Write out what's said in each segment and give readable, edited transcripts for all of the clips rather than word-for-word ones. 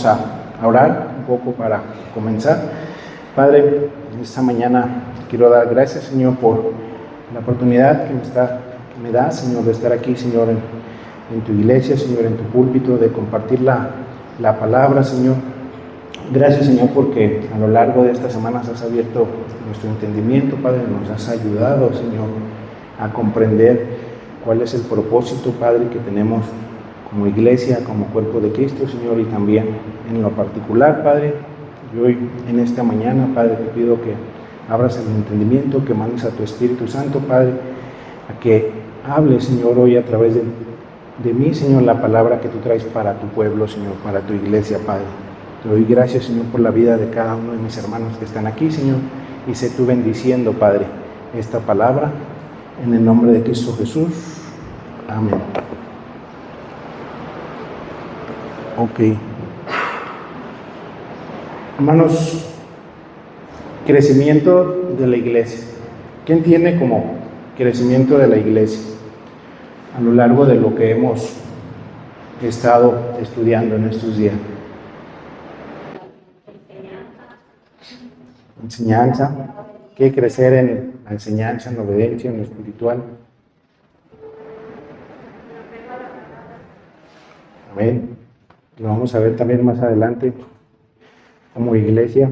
Vamos a orar un poco para comenzar. Padre, esta mañana quiero dar gracias, Señor, por la oportunidad que me da, Señor, de estar aquí, Señor, en tu iglesia, Señor, en tu púlpito, de compartir la palabra, Señor. Gracias, Señor, porque a lo largo de estas semanas has abierto nuestro entendimiento, Padre, nos has ayudado, Señor, a comprender cuál es el propósito, Padre, que tenemos como iglesia, como cuerpo de Cristo, Señor, y también en lo particular, Padre. Y hoy, en esta mañana, Padre, te pido que abras el entendimiento, que mandes a tu Espíritu Santo, Padre, a que hable, Señor, hoy a través de mí, Señor, la palabra que tú traes para tu pueblo, Señor, para tu iglesia, Padre. Te doy gracias, Señor, por la vida de cada uno de mis hermanos que están aquí, Señor, y sé tú bendiciendo, Padre, esta palabra, en el nombre de Cristo Jesús. Amén. Ok. Hermanos, crecimiento de la iglesia. ¿Qué entiende como crecimiento de la iglesia? A lo largo de lo que hemos estado estudiando en estos días. Enseñanza. ¿Qué crecer en la enseñanza, en la obediencia, en lo espiritual? Amén. Lo vamos a ver también más adelante como iglesia.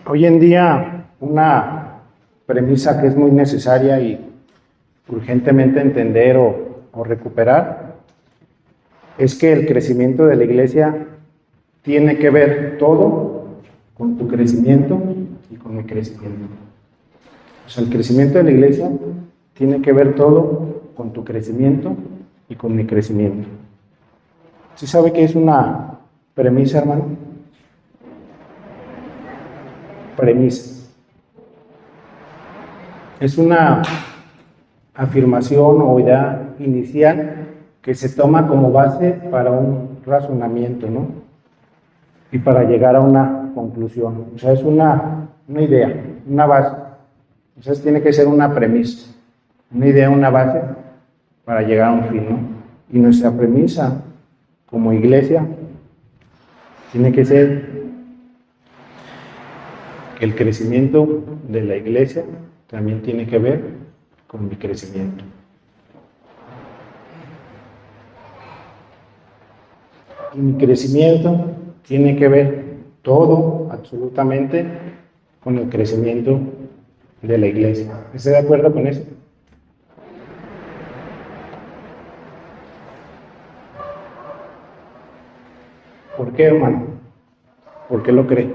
Hoy en día, una premisa que es muy necesaria y urgentemente entender o recuperar es que el crecimiento de la iglesia tiene que ver todo con tu crecimiento y con mi crecimiento. O sea, el crecimiento de la iglesia tiene que ver todo con tu crecimiento y con mi crecimiento. ¿Sí sabe qué es una premisa, hermano? Premisa. Es una afirmación o idea inicial que se toma como base para un razonamiento, ¿no? Y para llegar a una conclusión. O sea, es una idea, una base. Entonces tiene que ser una premisa, una idea, una base para llegar a un fin, ¿no? Y nuestra premisa como iglesia tiene que ser que el crecimiento de la iglesia también tiene que ver con mi crecimiento. Y mi crecimiento tiene que ver todo, absolutamente, con el crecimiento de la iglesia. ¿Está de acuerdo con eso? ¿Por qué, hermano? ¿Por qué lo cree?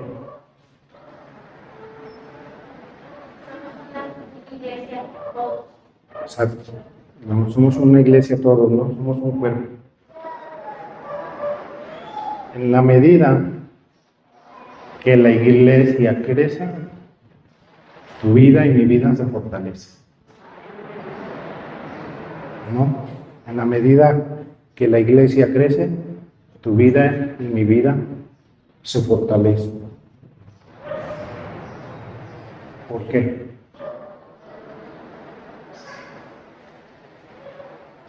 Exacto. No, somos una iglesia todos, ¿no? Somos un cuerpo. En la medida que la iglesia crece, tu vida y mi vida se fortalece. ¿No? En la medida que la iglesia crece, tu vida y mi vida se fortalece. ¿Por qué?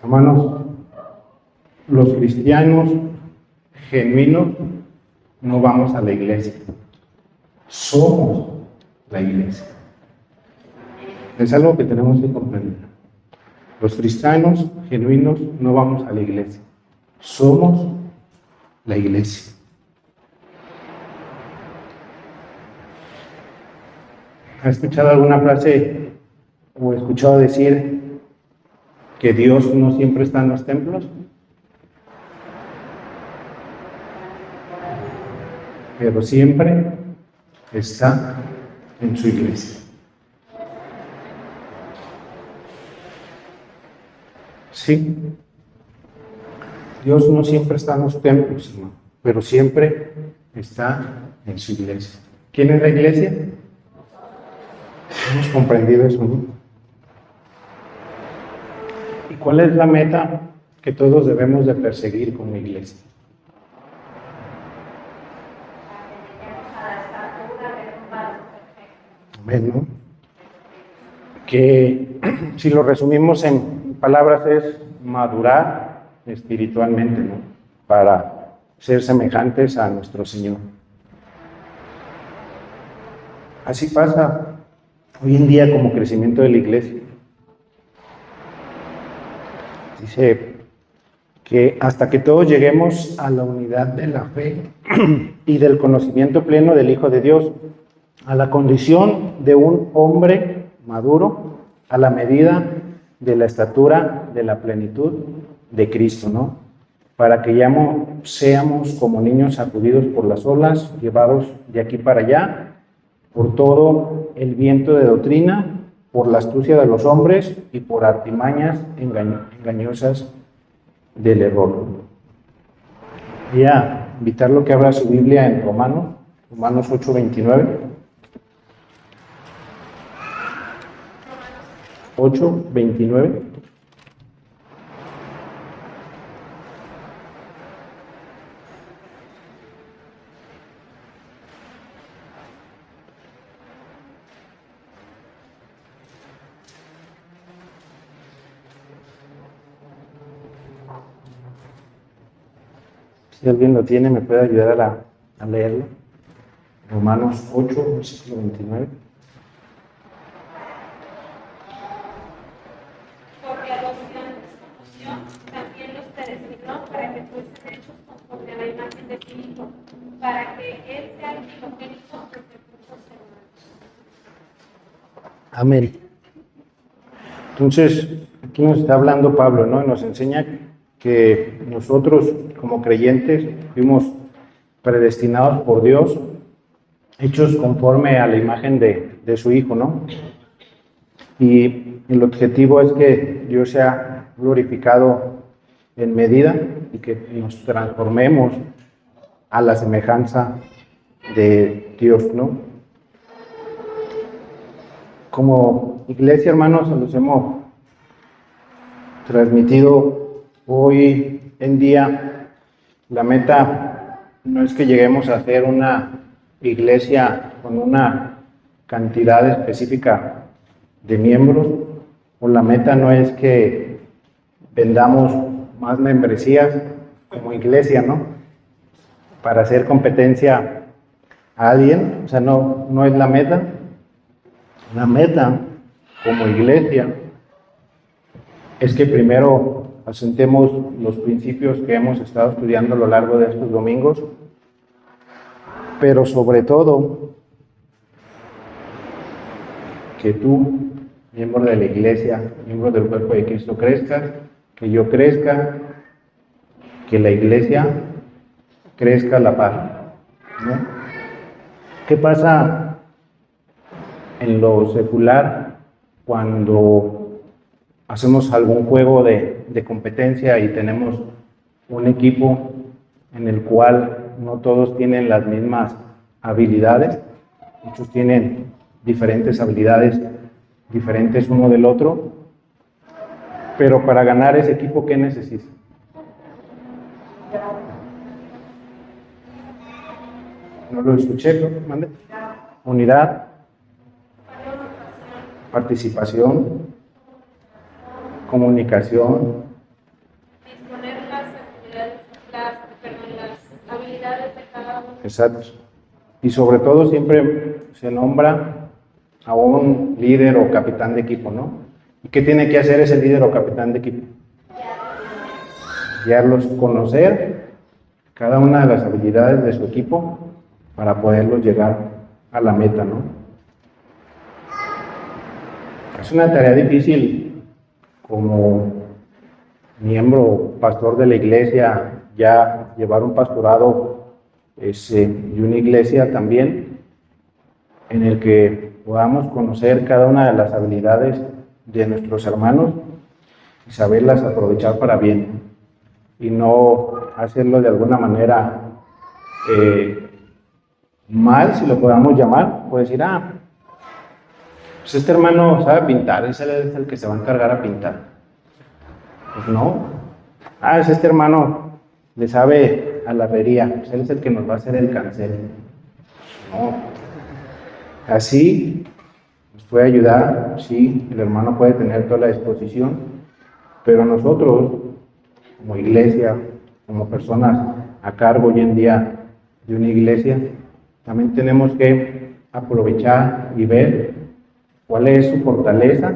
Hermanos, los cristianos genuinos no vamos a la iglesia. Somos la iglesia. Es algo que tenemos que comprender. Los cristianos genuinos no vamos a la iglesia. Somos la iglesia. ¿Ha escuchado alguna frase o escuchado decir que Dios no siempre está en los templos? Pero siempre está en su iglesia. Sí. Dios no siempre está en los templos, hermano, pero siempre está en su iglesia. ¿Quién es la iglesia? Hemos comprendido eso, ¿no? ¿Y cuál es la meta que todos debemos de perseguir como iglesia? Amén, ¿no? Que si lo resumimos en palabras es madurar espiritualmente, ¿no? para ser semejantes a nuestro Señor. Así pasa hoy en día como crecimiento de la iglesia. Dice que hasta que todos lleguemos a la unidad de la fe y del conocimiento pleno del Hijo de Dios, a la condición de un hombre maduro, a la medida de la estatura de la plenitud de Cristo, ¿no? Para que ya seamos como niños sacudidos por las olas, llevados de aquí para allá, por todo el viento de doctrina, por la astucia de los hombres y por artimañas engañosas del error. Voy a invitarlo que abra su Biblia en Romanos 8:29. 8:29. Si alguien lo tiene, me puede ayudar a leerlo. Romanos 8, versículo 29. Porque a los que antes conoció, también los predestinó para que fuesen hechos conforme a la imagen de su Hijo, para que Él sea el primogénito entre muchos hermanos. Amén. Entonces, aquí nos está hablando Pablo, ¿no? Y nos enseña que nosotros, como creyentes, fuimos predestinados por Dios, hechos conforme a la imagen de su Hijo, ¿no? Y el objetivo es que Dios sea glorificado en medida y que nos transformemos a la semejanza de Dios, ¿no? Como iglesia, hermanos, se los hemos transmitido hoy en día. La meta no es que lleguemos a ser una iglesia con una cantidad específica de miembros, o la meta no es que vendamos más membresías como iglesia, ¿no? Para hacer competencia a alguien, o sea, no es la meta. La meta como iglesia es que primero asentemos los principios que hemos estado estudiando a lo largo de estos domingos, pero sobre todo que tú, miembro de la iglesia, miembro del cuerpo de Cristo, crezcas, que yo crezca, que la iglesia crezca a la par, ¿no? ¿Qué pasa en lo secular cuando hacemos algún juego de competencia y tenemos un equipo en el cual no todos tienen las mismas habilidades? Muchos tienen diferentes habilidades, diferentes uno del otro, pero para ganar ese equipo, ¿qué necesita? No lo escuché, ¿no? ¿Mande? Unidad, participación, comunicación, Disponer las habilidades de cada uno. exacto. Y sobre todo siempre se nombra a un líder o capitán de equipo, ¿no? ¿Y qué tiene que hacer ese líder o capitán de equipo? Guiarlos, conocer cada una de las habilidades de su equipo para poderlos llegar a la meta, ¿no? Es una tarea difícil como miembro, pastor de la iglesia, ya llevar un pastorado y una iglesia también, en el que podamos conocer cada una de las habilidades de nuestros hermanos y saberlas aprovechar para bien, y no hacerlo de alguna manera mal, si lo podamos llamar, o decir, pues este hermano sabe pintar, ese es el que se va a encargar a pintar. Pues no. Es este hermano le sabe a la herrería, pues él es el que nos va a hacer el cancel. No. Así nos puede ayudar, sí, el hermano puede tener toda la disposición, pero nosotros, como iglesia, como personas a cargo hoy en día de una iglesia, también tenemos que aprovechar y ver cuál es su fortaleza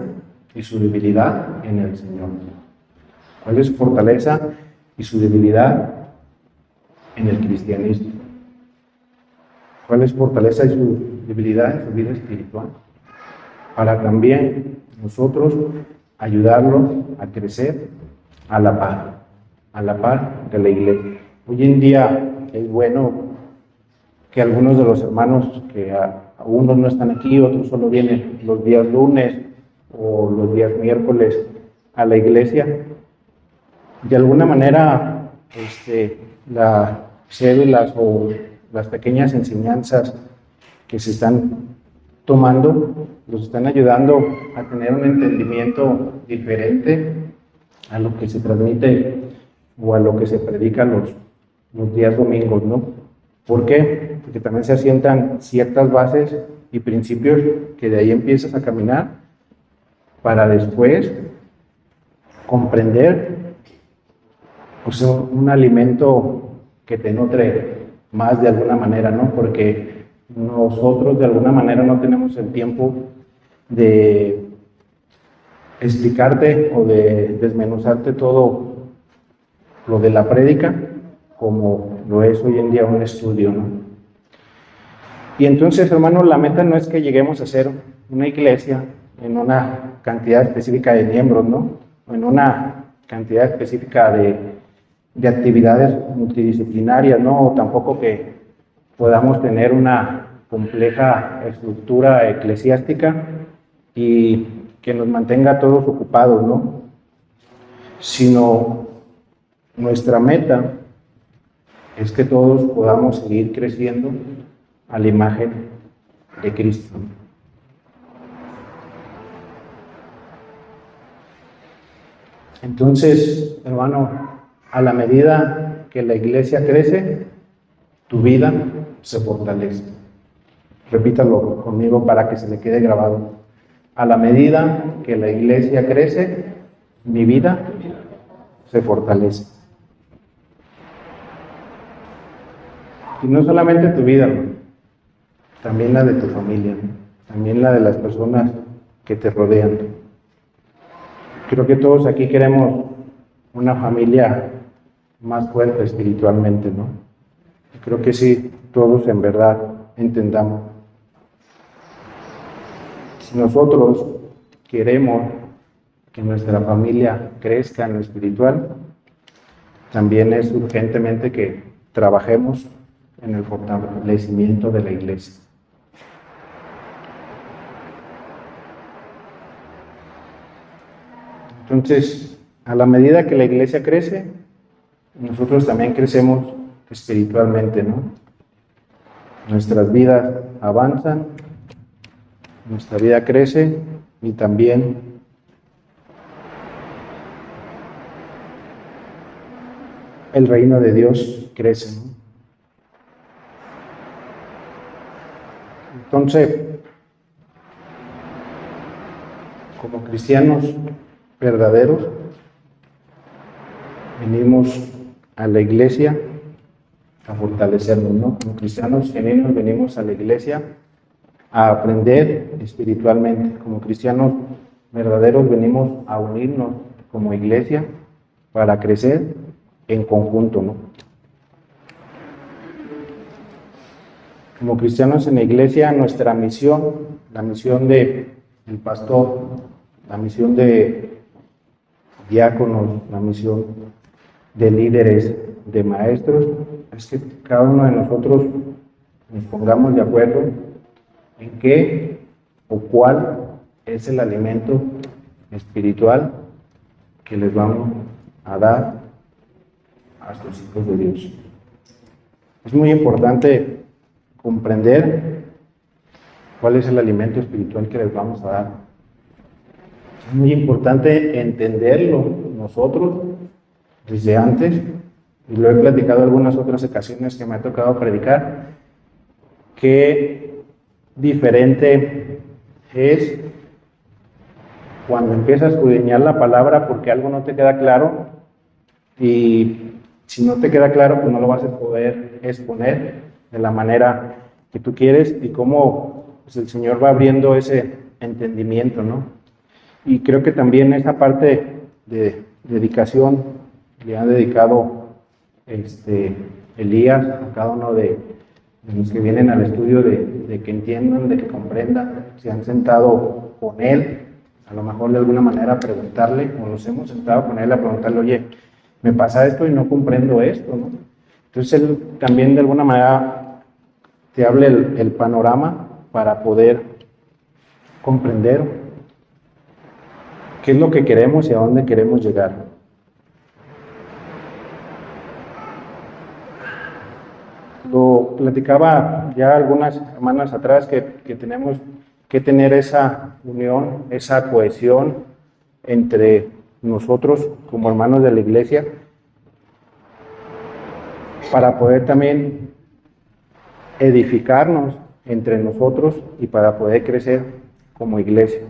y su debilidad en el Señor. ¿Cuál es su fortaleza y su debilidad en el cristianismo? ¿Cuál es su fortaleza y su debilidad en su vida espiritual? Para también nosotros ayudarlos a crecer a la par de la iglesia. Hoy en día es bueno que algunos de los hermanos que algunos no están aquí, otros solo vienen los días lunes o los días miércoles a la iglesia. De alguna manera, las cédulas o las pequeñas enseñanzas que se están tomando los están ayudando a tener un entendimiento diferente a lo que se transmite o a lo que se predica los días domingos, ¿no? ¿Por qué? Porque también se asientan ciertas bases y principios que de ahí empiezas a caminar para después comprender pues, un alimento que te nutre más de alguna manera, ¿no? Porque nosotros de alguna manera no tenemos el tiempo de explicarte o de desmenuzarte todo lo de la prédica como lo es hoy en día un estudio, ¿no? Y entonces, hermano, la meta no es que lleguemos a ser una iglesia en una cantidad específica de miembros, ¿no? O en una cantidad específica de actividades multidisciplinarias, ¿no? O tampoco que podamos tener una compleja estructura eclesiástica y que nos mantenga a todos ocupados, ¿no? Sino nuestra meta es que todos podamos seguir creciendo a la imagen de Cristo. Entonces, hermano, a la medida que la iglesia crece, tu vida se fortalece. Repítalo conmigo para que se le quede grabado. A la medida que la iglesia crece, mi vida se fortalece. Y no solamente tu vida, ¿no? También la de tu familia, ¿no? También la de las personas que te rodean. Creo que todos aquí queremos una familia más fuerte espiritualmente, ¿no? Creo que sí, todos en verdad entendamos. Si nosotros queremos que nuestra familia crezca en lo espiritual, también es urgentemente que trabajemos en el fortalecimiento de la iglesia. Entonces, a la medida que la iglesia crece, nosotros también crecemos espiritualmente, ¿no? Nuestras vidas avanzan, nuestra vida crece y también el reino de Dios crece, ¿no? Entonces, como cristianos verdaderos, venimos a la iglesia a fortalecernos, ¿no? Como cristianos genuinos venimos a la iglesia a aprender espiritualmente. Como cristianos verdaderos venimos a unirnos como iglesia para crecer en conjunto, ¿no? Como cristianos en la iglesia, nuestra misión, la misión del pastor, la misión de diáconos, la misión de líderes, de maestros, es que cada uno de nosotros nos pongamos de acuerdo en qué o cuál es el alimento espiritual que les vamos a dar a estos hijos de Dios. Es muy importante comprender cuál es el alimento espiritual que les vamos a dar. Es muy importante entenderlo nosotros desde antes, y lo he platicado en algunas otras ocasiones que me ha tocado predicar, qué diferente es cuando empiezas a escudriñar la palabra porque algo no te queda claro y Si no te queda claro, pues no lo vas a poder exponer de la manera que tú quieres y cómo pues, el Señor va abriendo ese entendimiento, ¿no? Y creo que también esa parte de dedicación le han dedicado Elías a cada uno de los que vienen al estudio de que entiendan, de que comprendan, se han sentado con él, a lo mejor de alguna manera preguntarle, o nos hemos sentado con él a preguntarle, oye, me pasa esto y no comprendo esto, ¿no? Entonces él también de alguna manera te habla el panorama para poder comprender qué es lo que queremos y a dónde queremos llegar. Lo platicaba ya algunas semanas atrás que tenemos que tener esa unión, esa cohesión entre nosotros como hermanos de la iglesia para poder también edificarnos entre nosotros y para poder crecer como iglesia.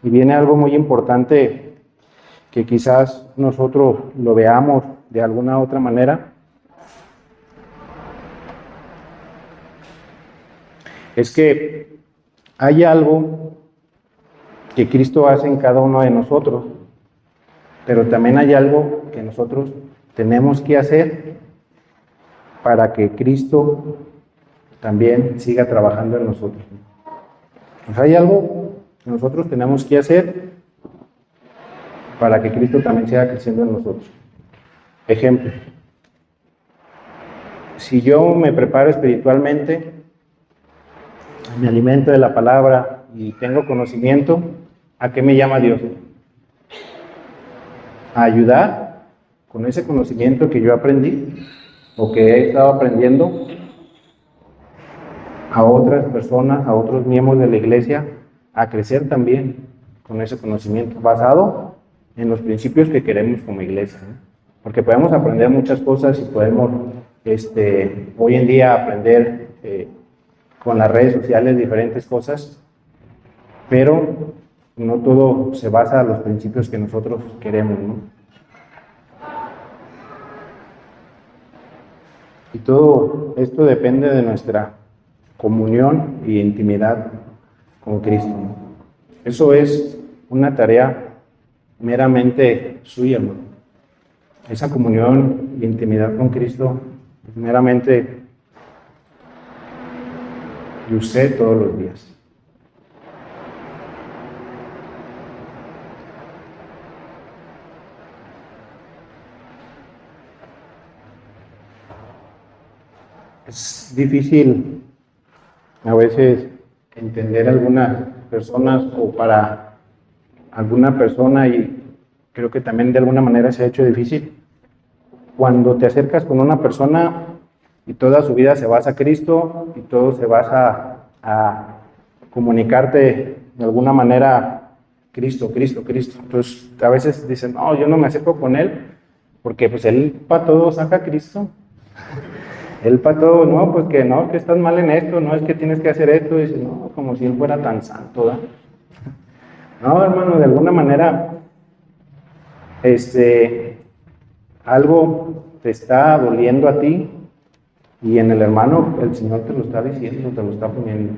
Y viene algo muy importante que quizás nosotros lo veamos de alguna otra manera, es que hay algo que Cristo hace en cada uno de nosotros, pero también hay algo que nosotros tenemos que hacer para que Cristo también siga trabajando en nosotros. Pues hay algo que nosotros tenemos que hacer para que Cristo también siga creciendo en nosotros. Ejemplo, si yo me preparo espiritualmente, me alimento de la palabra y tengo conocimiento, ¿a qué me llama Dios? A ayudar con ese conocimiento que yo aprendí o que he estado aprendiendo a otras personas, a otros miembros de la iglesia, a crecer también con ese conocimiento basado en los principios que queremos como iglesia, ¿no? Porque podemos aprender muchas cosas y podemos hoy en día aprender con las redes sociales diferentes cosas, pero no todo se basa en los principios que nosotros queremos, ¿no? Y todo esto depende de nuestra comunión y intimidad con Cristo, ¿no? Eso es una tarea meramente suya, ¿no? Esa comunión y intimidad con Cristo es meramente de usted todos los días. Es difícil a veces entender a algunas personas o para alguna persona, y creo que también de alguna manera se ha hecho difícil cuando te acercas con una persona y toda su vida se basa a Cristo y todo se basa a comunicarte de alguna manera Cristo, Cristo, Cristo. Entonces a veces dicen, no, yo no me acerco con él porque pues él para todo saca a Cristo. Él para todo, no, pues que no, que estás mal en esto, no es que tienes que hacer esto, y dice, no, como si él fuera tan santo, ¿verdad? No, hermano, de alguna manera, algo te está doliendo a ti, y en el hermano el Señor te lo está diciendo, te lo está poniendo.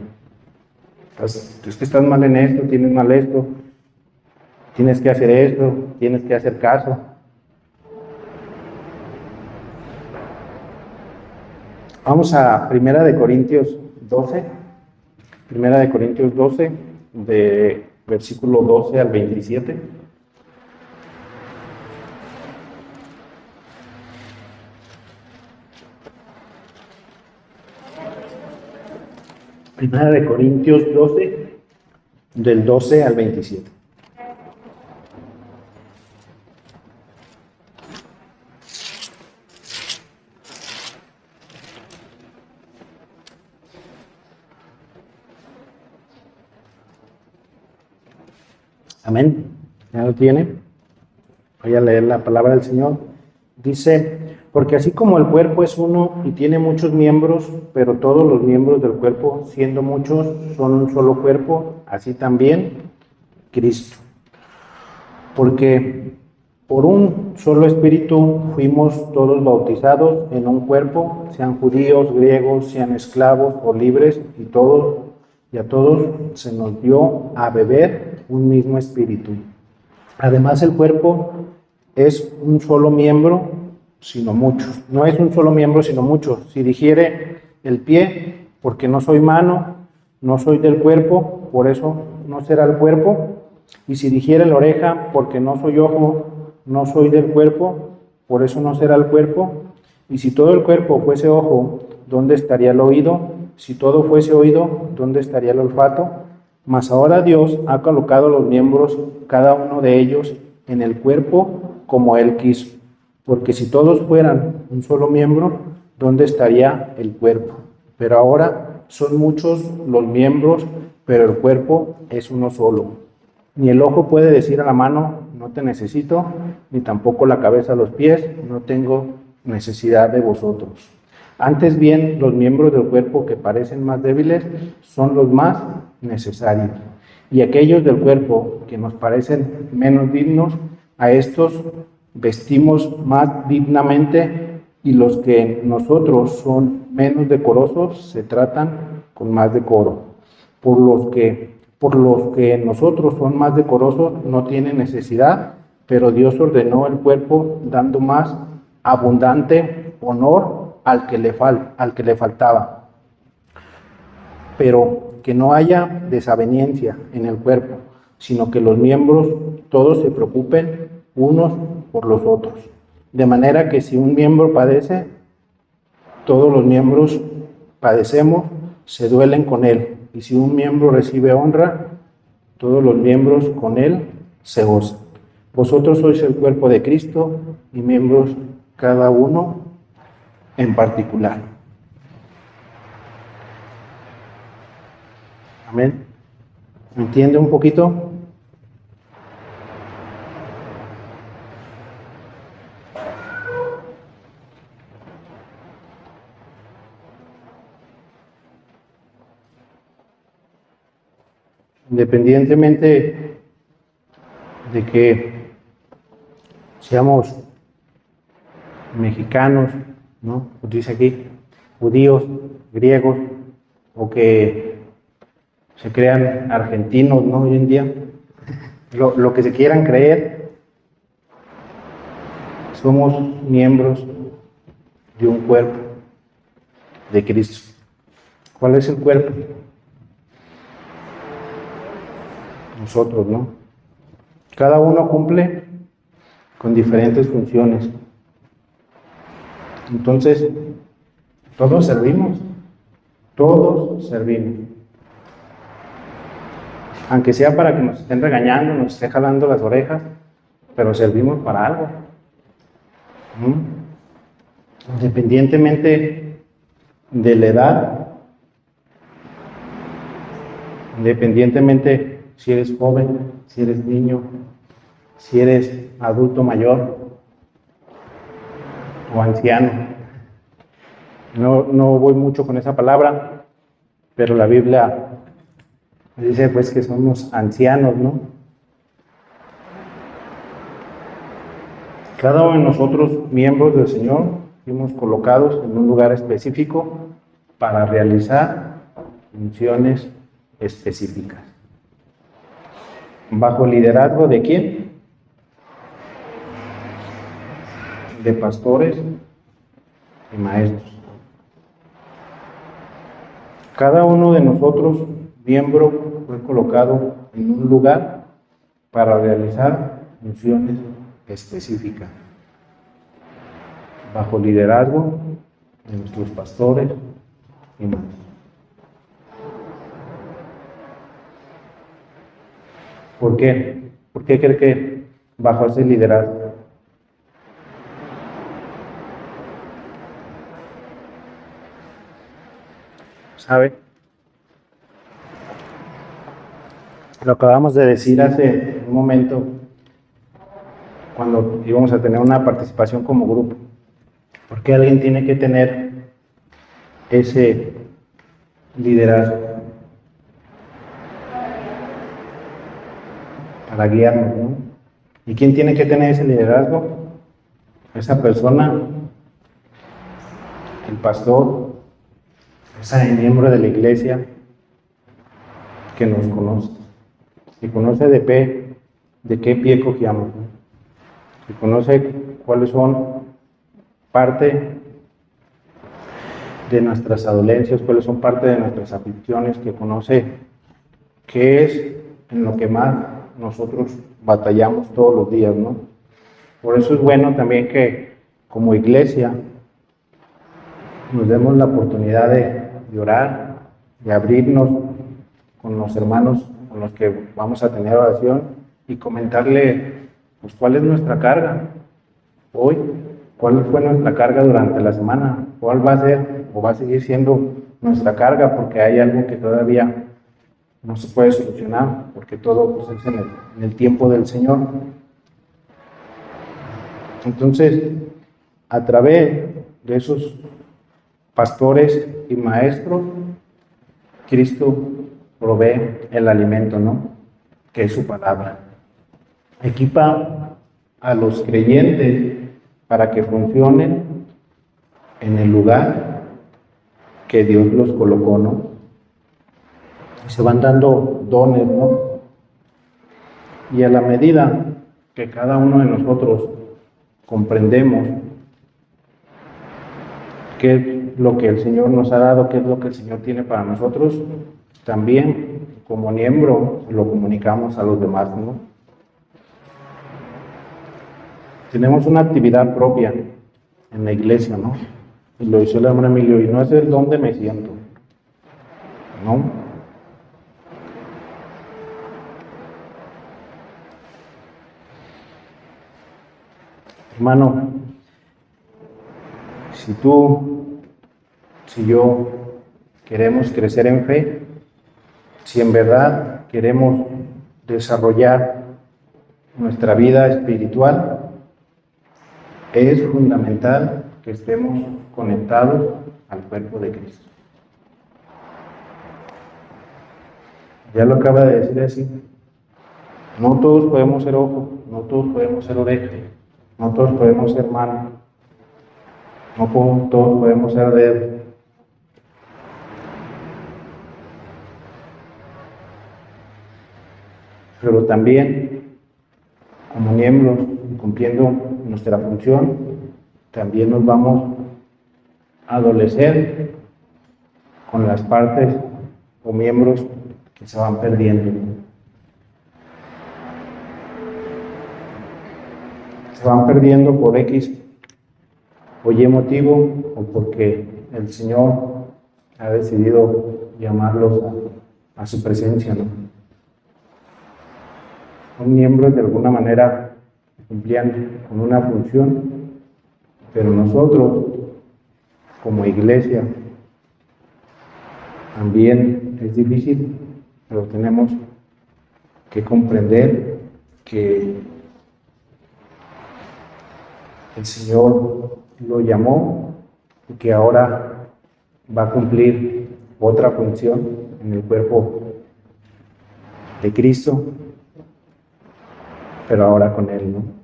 Entonces, es que estás mal en esto, tienes mal esto, tienes que hacer esto, tienes que hacer caso. Vamos a 1 Corintios 12, 1 Corintios 12, de versículo 12 al 27. Primera de Corintios 12, del 12 al 27. Amén. ¿Ya lo tiene? Voy a leer la palabra del Señor. Dice, porque así como el cuerpo es uno y tiene muchos miembros, pero todos los miembros del cuerpo, siendo muchos, son un solo cuerpo, así también Cristo. Porque por un solo espíritu fuimos todos bautizados en un cuerpo, sean judíos, griegos, sean esclavos o libres, y a todos se nos dio a beber un mismo espíritu. Además, el cuerpo es un solo miembro, sino muchos. No es un solo miembro, sino muchos. Si dijere el pie, porque no soy mano, no soy del cuerpo, por eso no será el cuerpo. Y si dijere la oreja, porque no soy ojo, no soy del cuerpo, por eso no será el cuerpo. Y si todo el cuerpo fuese ojo, ¿dónde estaría el oído? Si todo fuese oído, ¿dónde estaría el olfato? Mas ahora Dios ha colocado los miembros, cada uno de ellos, en el cuerpo como Él quiso. Porque si todos fueran un solo miembro, ¿dónde estaría el cuerpo? Pero ahora son muchos los miembros, pero el cuerpo es uno solo. Ni el ojo puede decir a la mano, no te necesito, ni tampoco la cabeza a los pies, no tengo necesidad de vosotros. Antes bien, los miembros del cuerpo que parecen más débiles son los más necesarios. Y aquellos del cuerpo que nos parecen menos dignos, a estos vestimos más dignamente, y los que en nosotros son menos decorosos se tratan con más decoro. Por los que en nosotros son más decorosos no tienen necesidad, pero Dios ordenó el cuerpo dando más abundante honor al que le faltaba. Pero que no haya desaveniencia en el cuerpo, sino que los miembros todos se preocupen unos por los otros. De manera que si un miembro padece, todos los miembros padecemos, se duelen con él. Y si un miembro recibe honra, todos los miembros con él se gozan. Vosotros sois el cuerpo de Cristo y miembros cada uno en particular. Amén. ¿Me entiende un poquito? Independientemente de que seamos mexicanos, ¿no? Pues dice aquí, judíos, griegos, o que se crean argentinos, ¿no? Hoy en día, lo que se quieran creer, somos miembros de un cuerpo de Cristo. ¿Cuál es el cuerpo? Nosotros, ¿no? Cada uno cumple con diferentes funciones. Entonces, todos servimos. Aunque sea para que nos estén regañando, nos estén jalando las orejas, pero servimos para algo. Independientemente de la edad, independientemente si eres joven, si eres niño, si eres adulto mayor o anciano. No voy mucho con esa palabra, pero la Biblia dice pues que somos ancianos, ¿no? Cada uno de nosotros, miembros del Señor, fuimos colocados en un lugar específico para realizar funciones específicas. ¿Bajo el liderazgo de quién? De pastores y maestros. Cada uno de nosotros, miembro, fue colocado en un lugar para realizar funciones específicas, bajo liderazgo de nuestros pastores y maestros. ¿Por qué? ¿Por qué cree que bajo ese liderazgo? ¿Sabe? Lo acabamos de decir hace un momento, cuando íbamos a tener una participación como grupo. ¿Por qué alguien tiene que tener ese liderazgo? Para guiarnos, ¿no? ¿Y quién tiene que tener ese liderazgo? Esa persona, el pastor, ese miembro de la iglesia que nos conoce, que conoce de qué pie cogíamos, ¿no? Que conoce cuáles son parte de nuestras dolencias, cuáles son parte de nuestras aflicciones, que conoce qué es en lo que más nosotros batallamos todos los días, ¿no? Por eso es bueno también que como iglesia nos demos la oportunidad de orar, de abrirnos con los hermanos con los que vamos a tener oración y comentarle pues cuál es nuestra carga hoy, cuál fue nuestra carga durante la semana, cuál va a ser o va a seguir siendo nuestra carga, porque hay algo que todavía no se puede solucionar, porque todo pues, es en el tiempo del Señor. Entonces, a través de esos pastores y maestros, Cristo provee el alimento, ¿no? Que es su palabra. Equipa a los creyentes para que funcionen en el lugar que Dios los colocó, ¿no? Y se van dando dones, ¿no? Y a la medida que cada uno de nosotros comprendemos qué es lo que el Señor nos ha dado, qué es lo que el Señor tiene para nosotros, también como miembro lo comunicamos a los demás, ¿no? Tenemos una actividad propia en la iglesia, ¿no? Y lo dice el hermano Emilio, y no es el dónde me siento, ¿no? Hermano, si tú, si yo queremos crecer en fe, si en verdad queremos desarrollar nuestra vida espiritual, es fundamental que estemos conectados al cuerpo de Cristo. Ya lo acaba de decir así. No todos podemos ser ojo, no todos podemos ser oreja, no todos podemos ser mano, no todos podemos ser dedo. Pero también, como miembros, cumpliendo nuestra función, también nos vamos a adolecer con las partes o miembros que se van perdiendo. Se van perdiendo por X o Y motivo o porque el Señor ha decidido llamarlos a su presencia, ¿no? Son miembros de alguna manera cumplían con una función, pero nosotros como iglesia también es difícil, pero tenemos que comprender que el Señor lo llamó y que ahora va a cumplir otra función en el cuerpo de Cristo, pero ahora con Él, ¿no?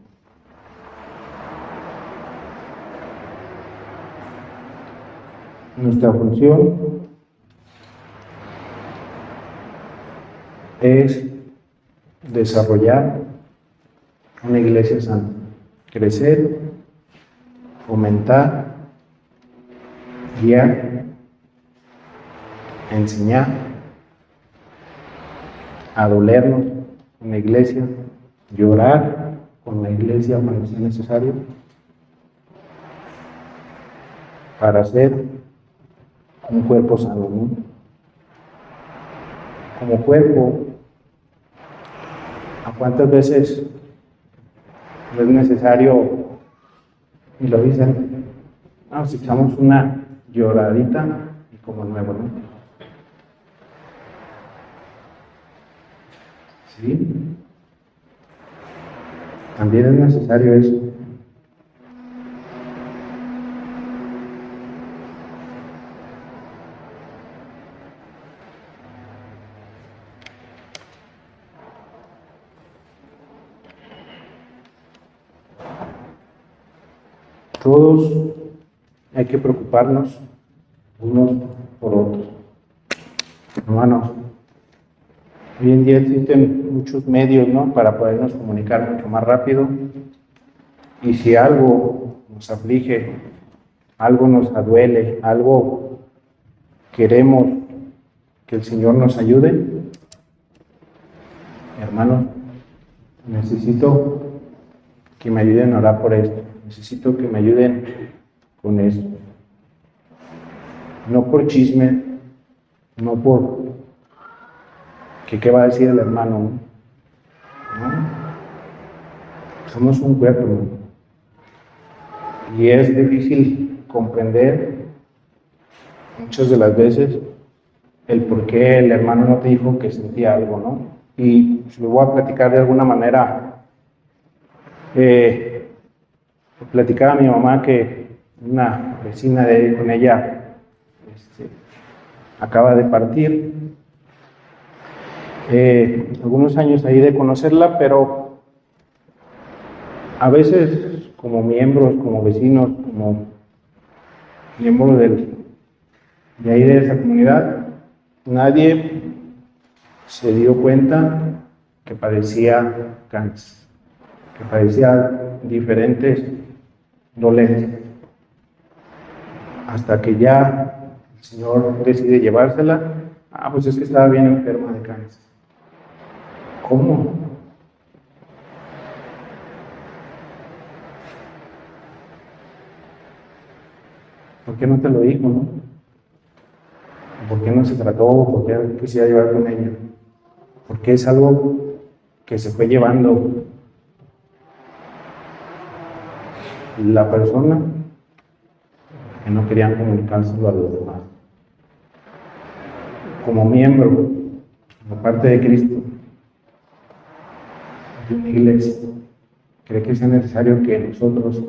Nuestra función es desarrollar una iglesia sana, crecer, fomentar, guiar, enseñar, a dolernos en la iglesia, llorar con la iglesia cuando sea necesario, para ser un cuerpo sano, ¿no? Como cuerpo, ¿a cuántas veces no es necesario, y lo dicen, si echamos una lloradita y como nuevo, ¿no? ¿Sí? También es necesario eso. Todos hay que preocuparnos unos por otros. Hermanos, hoy en día existen muchos medios, ¿no?, para podernos comunicar mucho más rápido. Y si algo nos aflige, algo nos duele, algo queremos que el Señor nos ayude, hermanos, necesito que me ayuden a orar por esto. Necesito que me ayuden con esto. No por chisme, no por que qué va a decir el hermano, ¿no? ¿No? Somos un cuerpo, ¿no? Y es difícil comprender muchas de las veces el por qué el hermano no te dijo que sentía algo, ¿no? Y se lo voy a platicar de alguna manera. Platicaba a mi mamá que una vecina con ella acaba de partir. Algunos años ahí de conocerla, pero a veces como miembros, como vecinos, como miembros de ahí de esa comunidad, nadie se dio cuenta que padecía cáncer, que padecía diferentes dolencias, hasta que ya el Señor decide llevársela. Pues es que estaba bien enferma de cáncer. ¿Cómo? ¿Por qué no te lo dijo, no? ¿Por qué no se trató? ¿Por qué quisiera llevar con ella? Porque es algo que se fue llevando la persona, que no querían comunicárselo a los demás. Como miembro, como parte de Cristo, de una iglesia, ¿cree que sea necesario que nosotros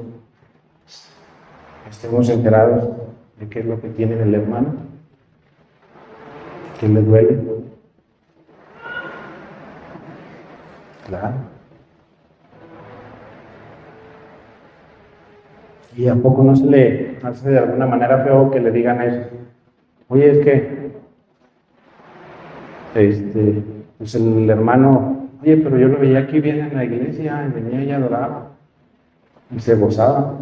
estemos enterados de qué es lo que tiene el hermano? ¿Qué le duele? Claro. ¿Y a poco no se le hace de alguna manera feo que le digan eso? Oye, es que pues el hermano, oye, pero yo lo veía aquí bien en la iglesia, y venía y adoraba, y se gozaba.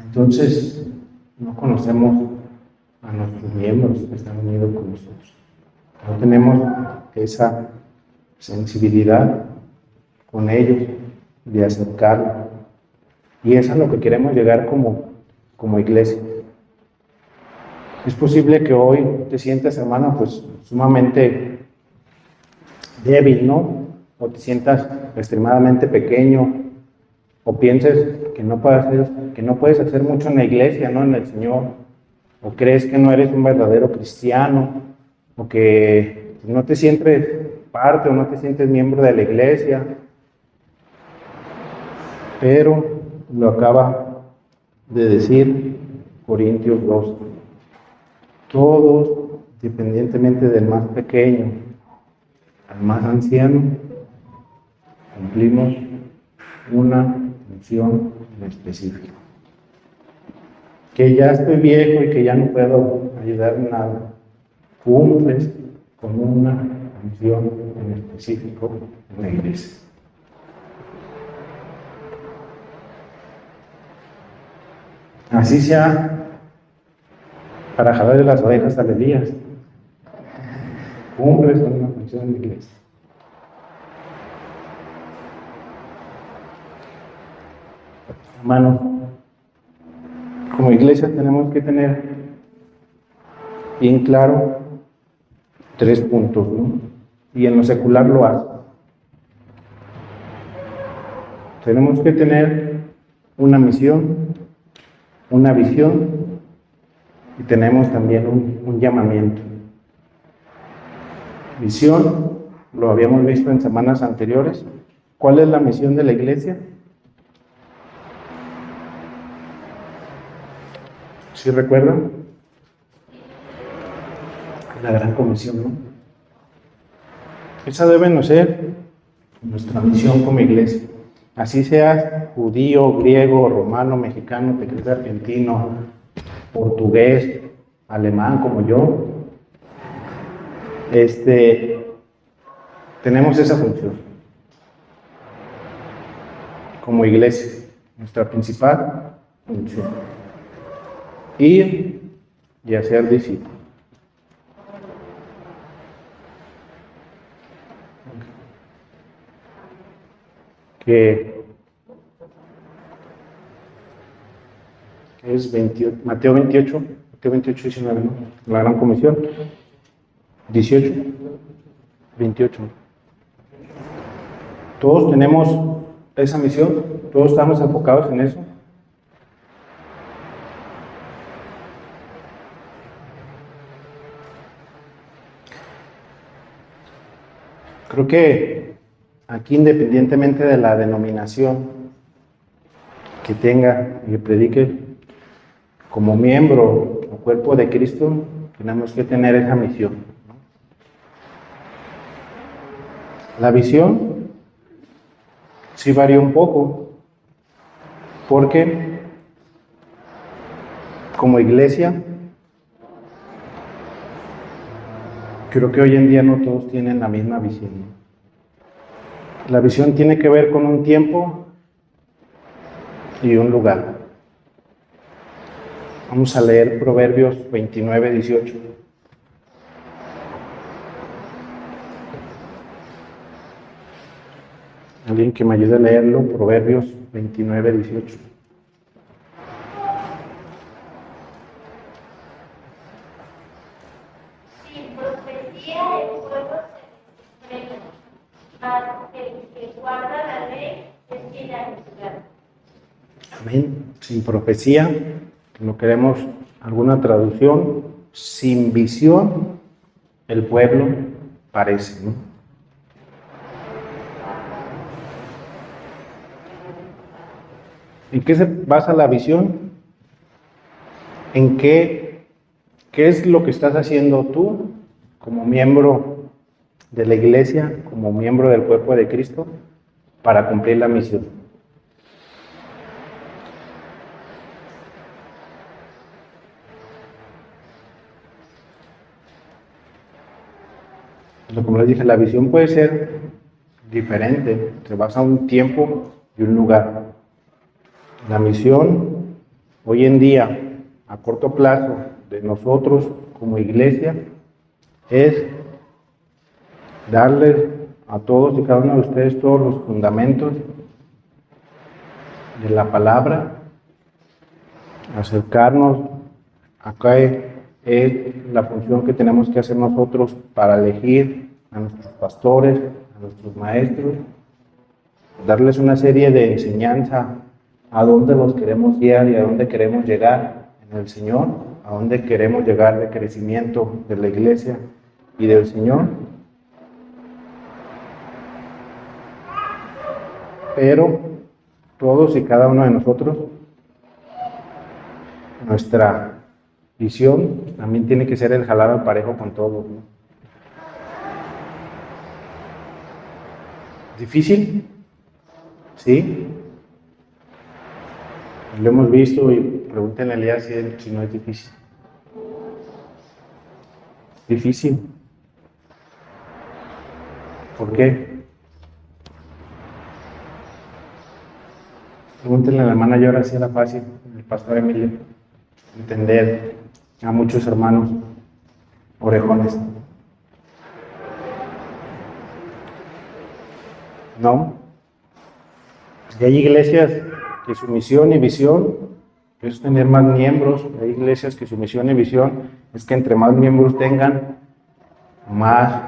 Entonces, no conocemos a nuestros miembros que están unidos con nosotros. No tenemos esa sensibilidad con ellos de acercarlos. Y eso es a lo que queremos llegar como iglesia. Es posible que hoy te sientas, hermano, pues sumamente débil, ¿no? O te sientas extremadamente pequeño, o pienses que no puedes hacer mucho en la iglesia, ¿no?, en el Señor, o crees que no eres un verdadero cristiano, o que no te sientes parte o no te sientes miembro de la iglesia. Pero lo acaba de decir Corintios 2. Todos, independientemente del más pequeño al más anciano, cumplimos una función en específico. Que ya estoy viejo y que ya no puedo ayudar en nada, cumples con una función en específico en la iglesia. Así sea para jalarle las orejas a Elías, cumples con una función en la iglesia. Hermanos, como iglesia tenemos que tener bien claro 3 puntos, ¿no? Y en lo secular lo hace. Tenemos que tener una misión, una visión, y tenemos también un llamamiento. Misión, lo habíamos visto en semanas anteriores. ¿Cuál es la misión de la iglesia? ¿Sí recuerdan? La gran comisión, ¿no? Esa debe no ser nuestra misión como iglesia. Así seas judío, griego, romano, mexicano, te crees argentino, portugués, alemán como yo, tenemos esa función como iglesia, nuestra principal función: ir y hacer discípulos. Que es Mateo 28, 19, ¿no? La gran comisión. 18, 28. Todos tenemos esa misión, todos estamos enfocados en eso. Creo que aquí, independientemente de la denominación que tenga y que predique, como miembro o cuerpo de Cristo, tenemos que tener esa misión, ¿no? La visión sí varía un poco, porque como iglesia, creo que hoy en día no todos tienen la misma visión. La visión tiene que ver con un tiempo y un lugar. Vamos a leer Proverbios 29, 18. Alguien que me ayude a leerlo, Proverbios 29, 18. Sin profecía el pueblo se desprende, mas el que guarda la ley es bienaventurado. Amén. Sin profecía, no queremos alguna traducción, sin visión, el pueblo parece, ¿no? ¿En qué se basa la visión? ¿En qué es lo que estás haciendo tú como miembro de la iglesia, como miembro del cuerpo de Cristo, para cumplir la misión? Como les dije, la visión puede ser diferente, se basa en un tiempo y un lugar. La misión hoy en día, a corto plazo, de nosotros como iglesia, es darles a todos y cada uno de ustedes todos los fundamentos de la palabra, acercarnos. Acá es la función que tenemos que hacer nosotros para elegir a nuestros pastores, a nuestros maestros, darles una serie de enseñanza a dónde los queremos guiar y a dónde queremos llegar en el Señor, a dónde queremos llegar de crecimiento de la iglesia y del Señor. Pero todos y cada uno de nosotros, nuestra visión también tiene que ser el jalar al parejo con todos, ¿no? ¿Difícil? Sí. Lo hemos visto y pregúntenle a Elías si no es difícil. Difícil. ¿Por qué? Pregúntenle a la hermana Yora si era fácil, el pastor Emilio, entender a muchos hermanos orejones. No. Y hay iglesias que su misión y visión es tener más miembros. Hay iglesias que su misión y visión es que entre más miembros tengan, más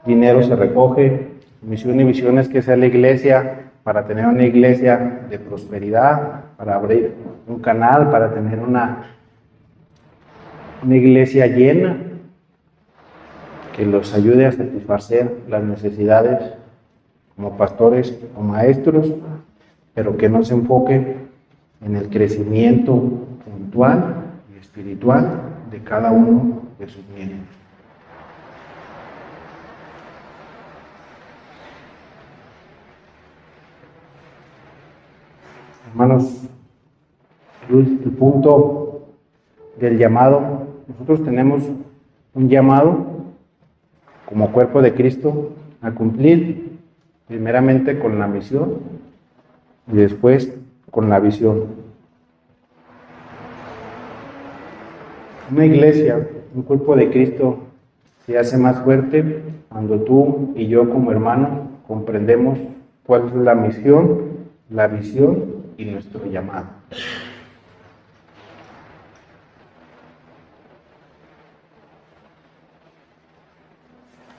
dinero se recoge. Su misión y visión es que sea la iglesia para tener una iglesia de prosperidad, para abrir un canal, para tener una iglesia llena que los ayude a satisfacer las necesidades como pastores o maestros, pero que no se enfoque en el crecimiento puntual y espiritual de cada uno de sus miembros. Hermanos, el punto del llamado, nosotros tenemos un llamado como cuerpo de Cristo a cumplir primeramente con la misión y después con la visión. Una iglesia, un cuerpo de Cristo se hace más fuerte cuando tú y yo como hermanos comprendemos cuál es la misión, la visión y nuestro llamado.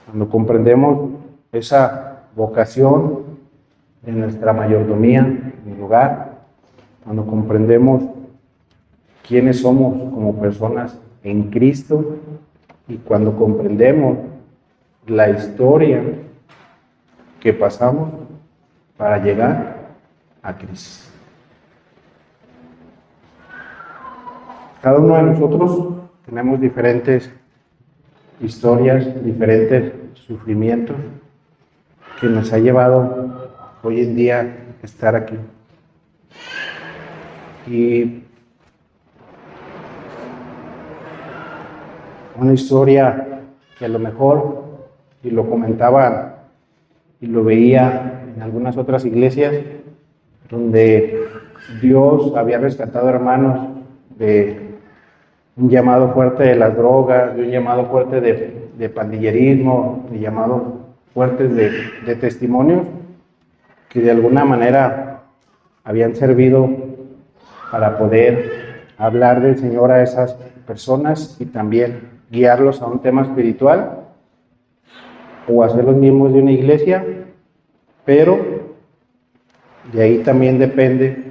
Cuando comprendemos esa vocación en nuestra mayordomía, en el hogar, cuando comprendemos quiénes somos como personas en Cristo y cuando comprendemos la historia que pasamos para llegar a Cristo. Cada uno de nosotros tenemos diferentes historias, diferentes sufrimientos que nos ha llevado hoy en día a estar aquí. Y una historia que a lo mejor, y lo comentaba y lo veía en algunas otras iglesias, donde Dios había rescatado hermanos de un llamado fuerte de las drogas, de un llamado fuerte de pandillerismo, de llamados fuertes de testimonios que de alguna manera habían servido para poder hablar del Señor a esas personas y también guiarlos a un tema espiritual o hacerlos miembros de una iglesia, pero de ahí también depende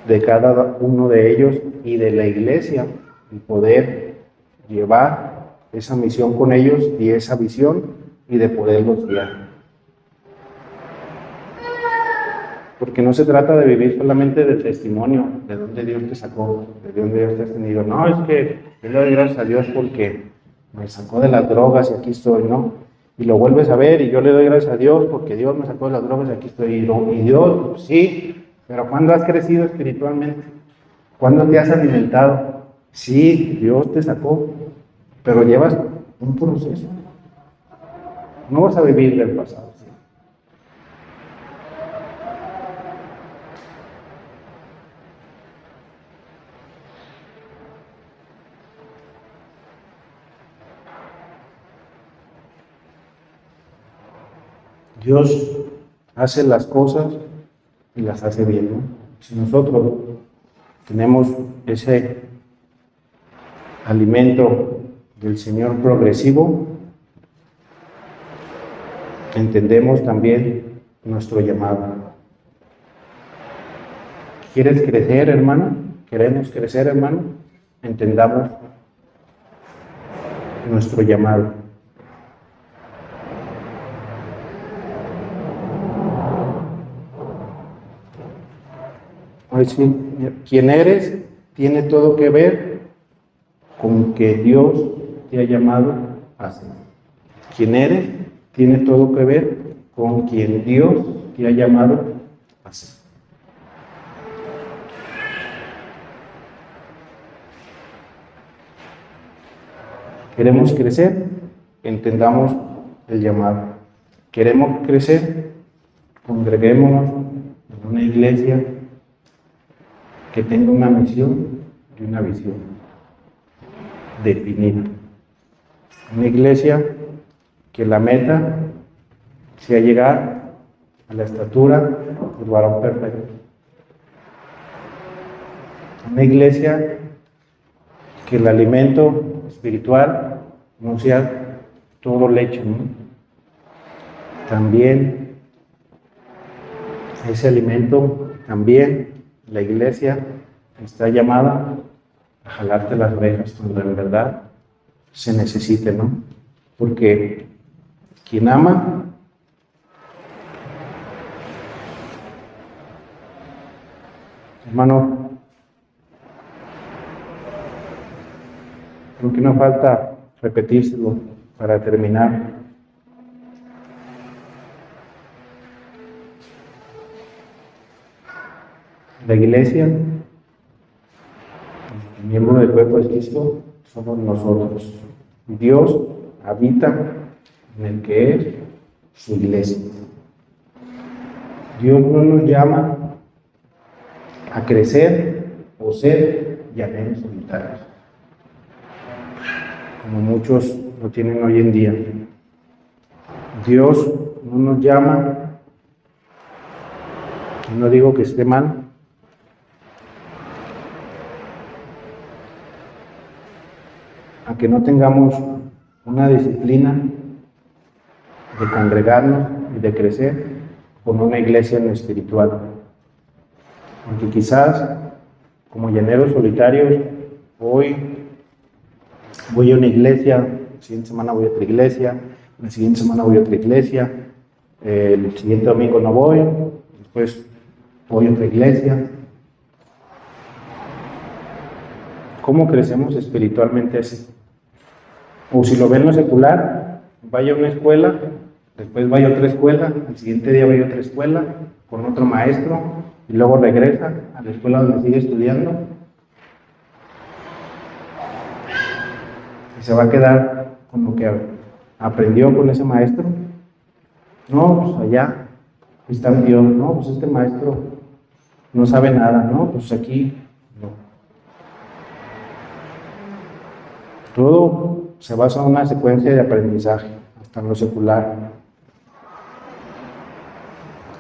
de cada uno de ellos y de la iglesia el poder llevar esa misión con ellos y esa visión y de poderlos guiar. Porque no se trata de vivir solamente del testimonio, de dónde Dios te sacó, de dónde Dios te ha tenido. No, es que yo le doy gracias a Dios porque me sacó de las drogas y aquí estoy, ¿no? Y lo vuelves a ver y yo le doy gracias a Dios porque Dios me sacó de las drogas y aquí estoy. Y Dios, sí, pero ¿cuándo has crecido espiritualmente? ¿Cuándo te has alimentado? Sí, Dios te sacó, pero llevas un proceso. No vas a vivir del pasado. ¿Sí? Dios hace las cosas y las hace bien, ¿no? Si nosotros tenemos ese alimento del Señor progresivo, entendemos también nuestro llamado. ¿Quieres crecer, hermano? ¿Queremos crecer, hermano? Entendamos nuestro llamado. Pues sí, quien eres tiene todo que ver con que Dios te ha llamado a ser. Quien eres tiene todo que ver con quien Dios te ha llamado a ser. Queremos crecer, entendamos el llamado. Queremos crecer, congreguémonos en una iglesia que tenga una misión y una visión definida. Una iglesia que la meta sea llegar a la estatura del varón perfecto. Una iglesia que el alimento espiritual no sea todo leche, ¿no? También ese alimento, también la iglesia está llamada a jalarte las orejas cuando en verdad se necesite, ¿no? Porque quien ama hermano, creo que no falta repetírselo para terminar. La iglesia, el miembro del cuerpo de Cristo, somos nosotros. Dios habita en el que es su iglesia. Dios no nos llama a crecer o ser llaneros solitarios, como muchos lo tienen hoy en día. Dios no nos llama, y no digo que esté mal, a que no tengamos una disciplina de congregarnos y de crecer con una iglesia en lo espiritual. Aunque quizás, como llaneros solitarios, hoy voy a una iglesia, la siguiente semana voy a otra iglesia, la siguiente semana voy a otra iglesia, el siguiente domingo no voy, después voy a otra iglesia. ¿Cómo crecemos espiritualmente así? O si lo ven en lo secular, vaya a una escuela, después vaya a otra escuela, al siguiente día vaya a otra escuela con otro maestro y luego regresa a la escuela donde sigue estudiando y se va a quedar con lo que aprendió con ese maestro. No, pues allá está Dios, no, pues este maestro no sabe nada, no, pues aquí no. Todo se basa en una secuencia de aprendizaje, hasta en lo secular.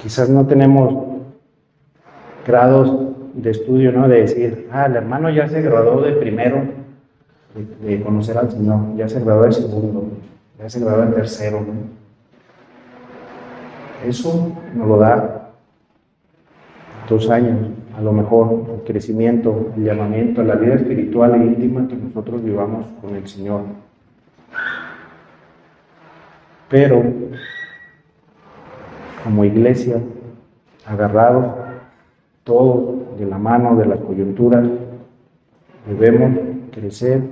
Quizás no tenemos grados de estudio, ¿no? De decir, el hermano ya se graduó de primero de conocer al Señor, ya se graduó de segundo, ya se graduó de tercero, ¿no? Eso nos lo da 2 años, a lo mejor, el crecimiento, el llamamiento, la vida espiritual e íntima que nosotros vivamos con el Señor. Pero, como iglesia, agarrados todos de la mano de las coyunturas, debemos crecer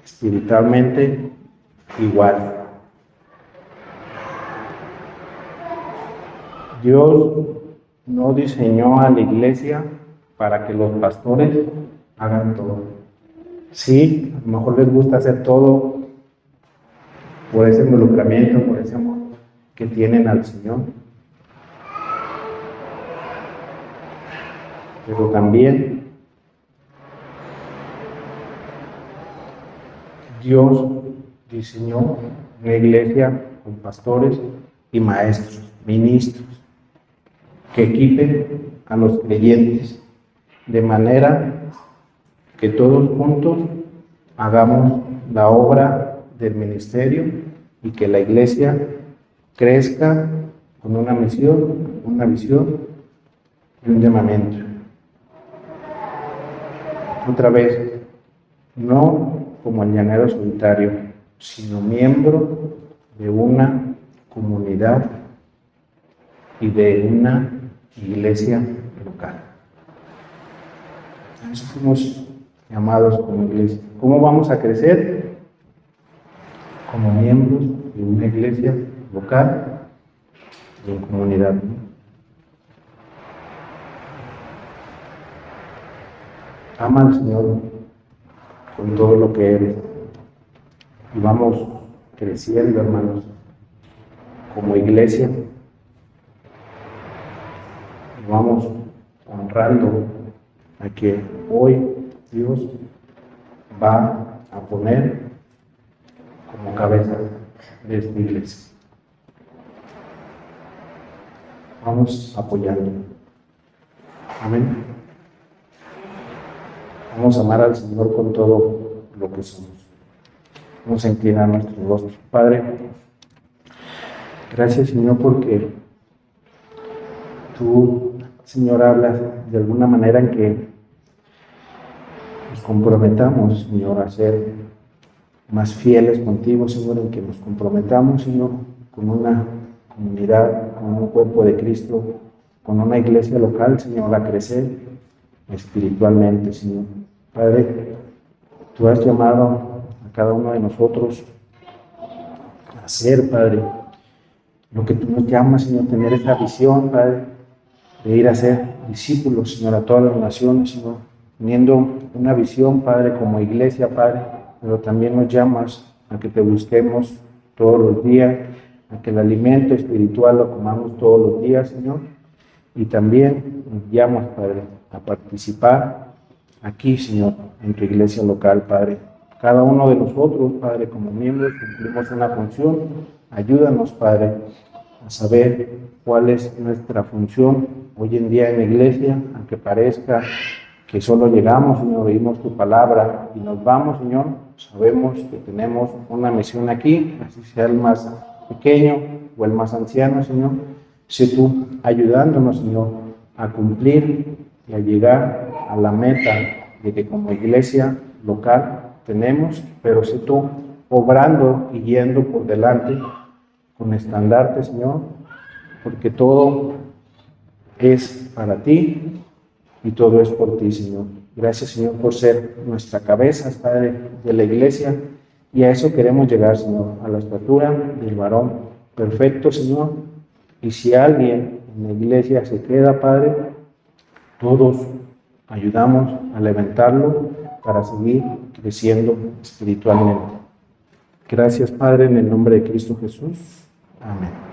espiritualmente igual. Dios no diseñó a la iglesia para que los pastores hagan todo. Sí, a lo mejor les gusta hacer todo por ese involucramiento, por ese amor que tienen al Señor. Pero también Dios diseñó una iglesia con pastores y maestros, ministros, que equipen a los creyentes de manera que todos juntos hagamos la obra del ministerio y que la iglesia crezca con una misión, una visión y un llamamiento. Otra vez, no como el llanero solitario, sino miembro de una comunidad y de una iglesia local. A eso fuimos llamados como iglesia. ¿Cómo vamos a crecer? Como miembros de una iglesia local y en comunidad. Ama al Señor con todo lo que eres y vamos creciendo, hermanos, como iglesia. Vamos honrando a que hoy Dios va a poner como cabeza de esta iglesia. Vamos apoyando. Amén. Vamos a amar al Señor con todo lo que somos. Vamos a inclinar nuestro rostro. Padre, gracias, Señor, porque Tú, Señor, hablas de alguna manera en que nos comprometamos, Señor, a ser más fieles contigo, Señor, en que nos comprometamos, Señor, con una comunidad, con un cuerpo de Cristo, con una iglesia local, Señor, a crecer espiritualmente, Señor. Padre, Tú has llamado a cada uno de nosotros a ser, Padre, lo que Tú nos llamas, Señor, tener esa visión, Padre, de ir a ser discípulos, Señor, a todas las naciones, Señor, teniendo una visión, Padre, como iglesia, Padre, pero también nos llamas a que te busquemos todos los días, a que el alimento espiritual lo comamos todos los días, Señor, y también nos llamas, Padre, a participar aquí, Señor, en tu iglesia local, Padre. Cada uno de nosotros, Padre, como miembros, cumplimos una función. Ayúdanos, Padre, a saber cuál es nuestra función hoy en día en la iglesia, aunque parezca que solo llegamos, Señor, oímos tu palabra y nos vamos, Señor. Sabemos que tenemos una misión aquí, así sea el más pequeño o el más anciano, Señor. Sé tú ayudándonos, Señor, a cumplir y a llegar a la meta de que como iglesia local tenemos, pero sé tú obrando y yendo por delante con estandarte, Señor, porque todo es para ti y todo es por ti, Señor. Gracias, Señor, por ser nuestra cabeza, Padre, de la iglesia, y a eso queremos llegar, Señor, a la estatura del varón perfecto, Señor. Y si alguien en la iglesia se queda, Padre, todos ayudamos a levantarlo para seguir creciendo espiritualmente. Gracias, Padre, en el nombre de Cristo Jesús. Amén.